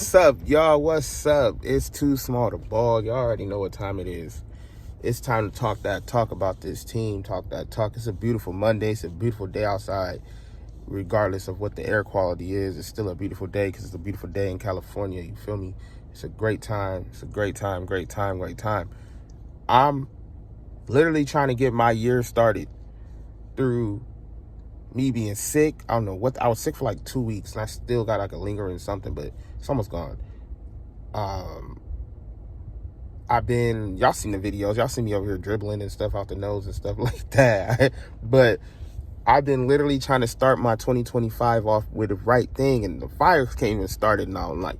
What's up, y'all? What's up? It's Too Small to Ball. Y'all already know what time it is. It's time to talk about this team, talk that talk. It's a beautiful Monday. It's a beautiful day outside. Regardless of what the air quality is, it's still a beautiful day because it's a beautiful day in California. You feel me? It's a great time. It's a great time. I'm literally trying to get my year started through me being sick. I don't know what, I was sick for like 2 weeks and I still got like a lingering something, but it's almost gone. Y'all seen the videos, y'all see me over here dribbling and stuff out the nose and stuff like that. But I've been literally trying to start my 2025 off with the right thing, and the fires came and started, and I'm like,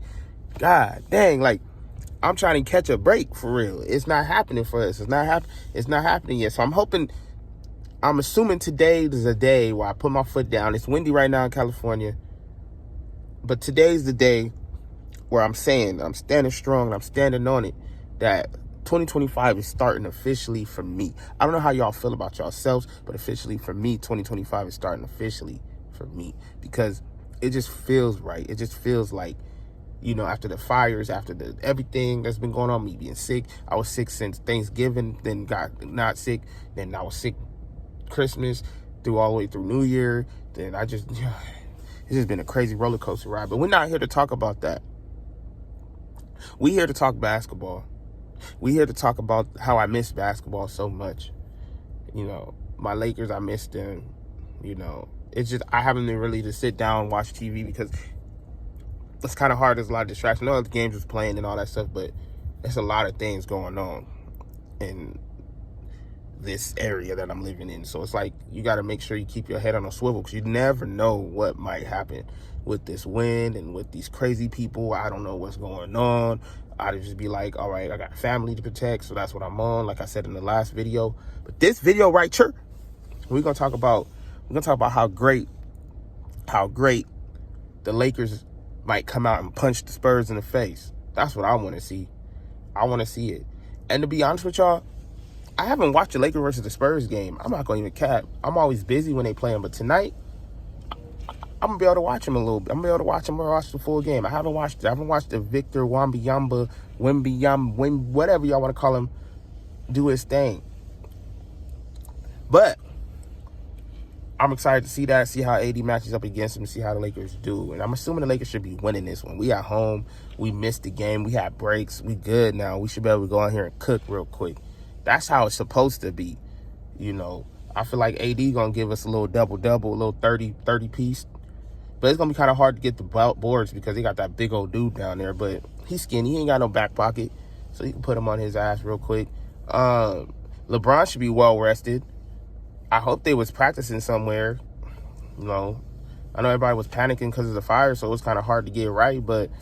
God dang, like, I'm trying to catch a break for real. It's not happening for us. It's not happening yet. So I'm assuming today is a day where I put my foot down. It's windy right now in California, but today's the day where I'm standing strong, and I'm standing on it, that 2025 is starting officially for me. I don't know how y'all feel about yourselves, but officially for me, 2025 is starting officially for me, because it just feels right. It just feels like, you know, after the fires, after everything that's been going on, me being sick. I was sick since Thanksgiving, then got not sick, then I was sick Christmas, through all the way through New Year. Then it's just been a crazy roller coaster ride. But we're not here to talk about that. We here to talk basketball. We here to talk about how I miss basketball so much. You know, my Lakers, I miss them. You know, it's just, I haven't been really to sit down and watch TV because it's kind of hard. There's a lot of distraction. I know the games was playing and all that stuff, but there's a lot of things going on in this area that I'm living in. So it's like, you got to make sure you keep your head on a swivel, because you never know what might happen with this wind and with these crazy people. I don't know what's going on. I'd just be like, all right, I got family to protect, so that's what I'm on, like I said in the last video. But this video right here, we're gonna talk about how great the Lakers might come out and punch the Spurs in the face. That's what I want to see. I want to see it. And to be honest with y'all, I haven't watched the Lakers versus the Spurs game. I'm not gonna even cap. I'm always busy when they play them, but tonight I'm gonna be able to watch them a little bit. I'm gonna be able to watch them or watch the full game. I haven't watched the Victor Wembanyama, whatever y'all want to call him, do his thing. But I'm excited to see how AD matches up against him, see how the Lakers do. And I'm assuming the Lakers should be winning this one. We at home. We missed the game. We had breaks. We good now. We should be able to go out here and cook real quick. That's how it's supposed to be. You know, I feel like AD gonna give us a little double-double, a little 30 piece. But it's going to be kind of hard to get the boards because he got that big old dude down there. But he's skinny. He ain't got no back pocket. So you can put him on his ass real quick. LeBron should be well rested. I hope they was practicing somewhere. You know, I know everybody was panicking because of the fire, so it was kind of hard to get right. But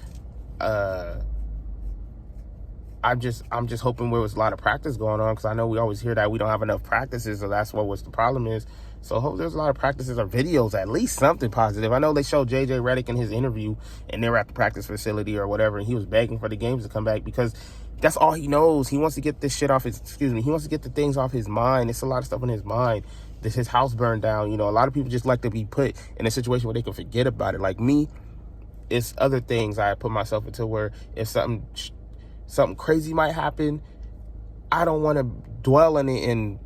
I'm just hoping there was a lot of practice going on, because I know we always hear that we don't have enough practices, so that's what the problem is. So I hope there's a lot of practices or videos, at least something positive. I know they showed JJ Redick in his interview, and they were at the practice facility or whatever, and he was begging for the games to come back because that's all he knows. He wants to get this shit off he wants to get the things off his mind. It's a lot of stuff in his mind. His house burned down. You know, a lot of people just like to be put in a situation where they can forget about it. Like me, it's other things I put myself into where if something crazy might happen, I don't want to dwell in it and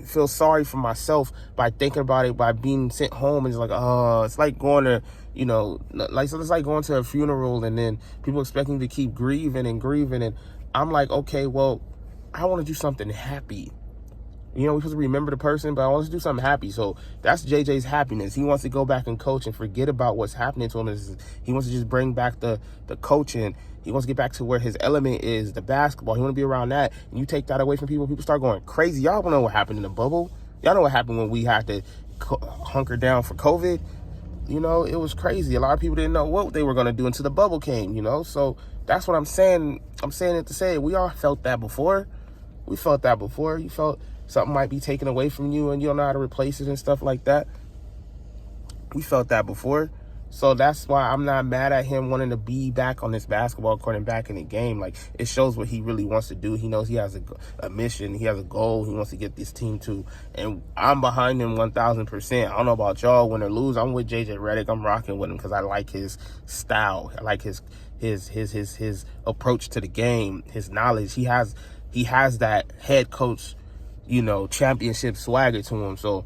feel sorry for myself by thinking about it, by being sent home. And it's like, oh, it's like going to, you know, it's like going to a funeral and then people expecting to keep grieving. And I'm like, okay, well, I want to do something happy. You know, we're supposed to remember the person, but I want to do something happy. So that's JJ's happiness. He wants to go back and coach and forget about what's happening to him. He wants to just bring back the coaching. He wants to get back to where his element is, the basketball. He wants to be around that. And you take that away from people, people start going crazy. Y'all don't know what happened in the bubble. Y'all know what happened when we had to hunker down for COVID. You know, it was crazy. A lot of people didn't know what they were going to do until the bubble came, you know. So that's what I'm saying. I'm saying it to say we all felt that before. We felt that before. You felt something might be taken away from you and you don't know how to replace it and stuff like that. We felt that before. So that's why I'm not mad at him wanting to be back on this basketball court and back in the game. Like, it shows what he really wants to do. He knows he has a mission. He has a goal he wants to get this team to. And I'm behind him 1,000%. I don't know about y'all, win or lose. I'm with JJ Redick. I'm rocking with him because I like his style. I like his approach to the game, his knowledge. He has that head coach, championship swagger to him. So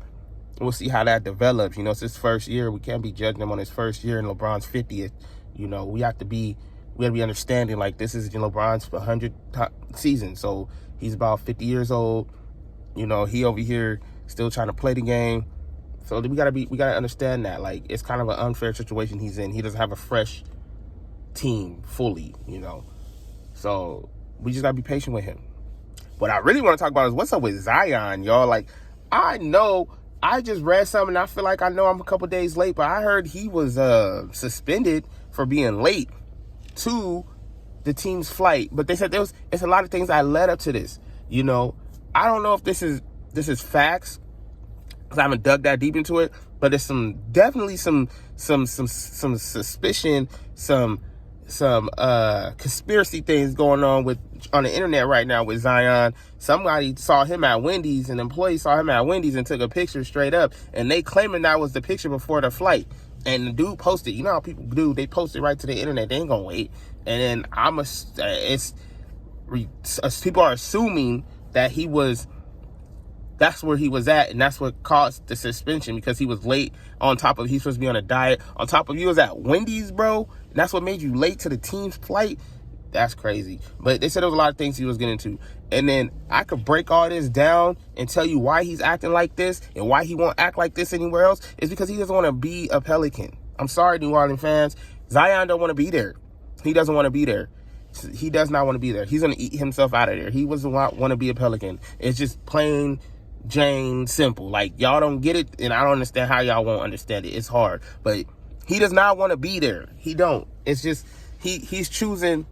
we'll see how that develops. It's his first year. We can't be judging him on his first year in LeBron's 50th. We have to be understanding, like, this is LeBron's 100th season. So he's about 50 years old. He over here still trying to play the game. So we gotta understand that, like, it's kind of an unfair situation he's in. He doesn't have a fresh team fully, So we just gotta be patient with him. What I really want to talk about is what's up with Zion, y'all. Like, I know I just read something, and I feel like I know I'm a couple days late, but I heard he was suspended for being late to the team's flight. But they said it's a lot of things that led up to this. I don't know if this is facts, because I haven't dug that deep into it, but there's definitely some suspicion, some conspiracy things going on the internet right now with Zion. Somebody saw him at Wendy's, an employee saw him at Wendy's and took a picture straight up, and they claiming that was the picture before the flight. And the dude posted, how people do, they post it right to the internet, they ain't gonna wait. And then people are assuming that that's where he was at, and that's what caused the suspension, because he was late. He's supposed to be on a diet. On top of, he was at Wendy's, bro, and that's what made you late to the team's flight. That's crazy. But they said there was a lot of things he was getting into. And then I could break all this down and tell you why he's acting like this and why he won't act like this anywhere else. It's because he doesn't want to be a Pelican. I'm sorry, New Orleans fans. Zion don't want to be there. He doesn't want to be there. He does not want to be there. He's going to eat himself out of there. He doesn't want to be a Pelican. It's just plain Jane simple. Like, y'all don't get it, and I don't understand how y'all won't understand it. It's hard. But he does not want to be there. He don't. It's just he's choosing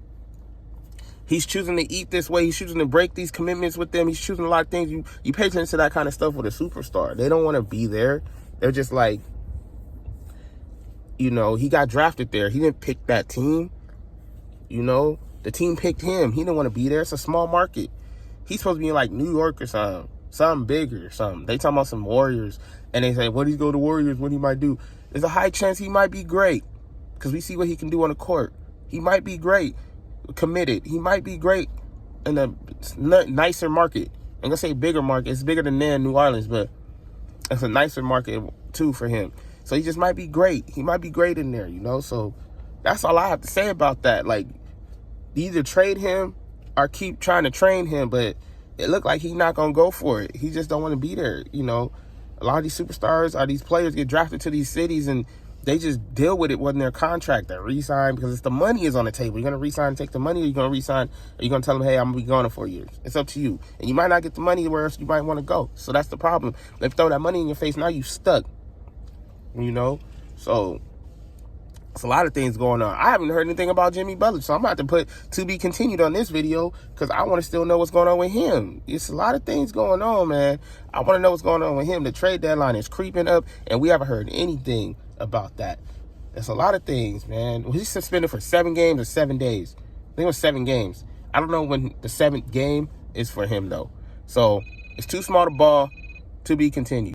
to eat this way. He's choosing to break these commitments with them. He's choosing a lot of things. You pay attention to that kind of stuff with a superstar. They don't want to be there. They're just like, he got drafted there. He didn't pick that team. The team picked him. He didn't want to be there. It's a small market. He's supposed to be in, like, New York or something bigger or something. They talking about some Warriors, and they say, what he go to Warriors, what he might do. There's a high chance he might be great, because we see what he can do on the court. He might be great, committed. He might be great in a nicer market. I'm gonna say bigger market. It's bigger than New Orleans, but it's a nicer market too for him. So he just might be great. He might be great in there, So that's all I have to say about that. Like, either trade him or keep trying to train him, but it looked like he's not gonna go for it. He just don't want to be there. A lot of these superstars or these players get drafted to these cities, and they just deal with it when their contract. They resign because it's the money is on the table. You're gonna resign and take the money, or you're gonna resign, or you're gonna tell them, hey, I'm gonna be gone in 4 years. It's up to you. And you might not get the money where else you might want to go. So that's the problem. They throw that money in your face, now you stuck. So it's a lot of things going on. I haven't heard anything about Jimmy Butler, so I'm about to put to be continued on this video, because I want to still know what's going on with him. It's a lot of things going on, man. I want to know what's going on with him. The trade deadline is creeping up, and we haven't heard anything about that. There's a lot of things, man. Was he suspended for 7 games or 7 days? I think it was 7 games. I don't know when the 7th game is for him, though. So it's too small to ball. To be continued.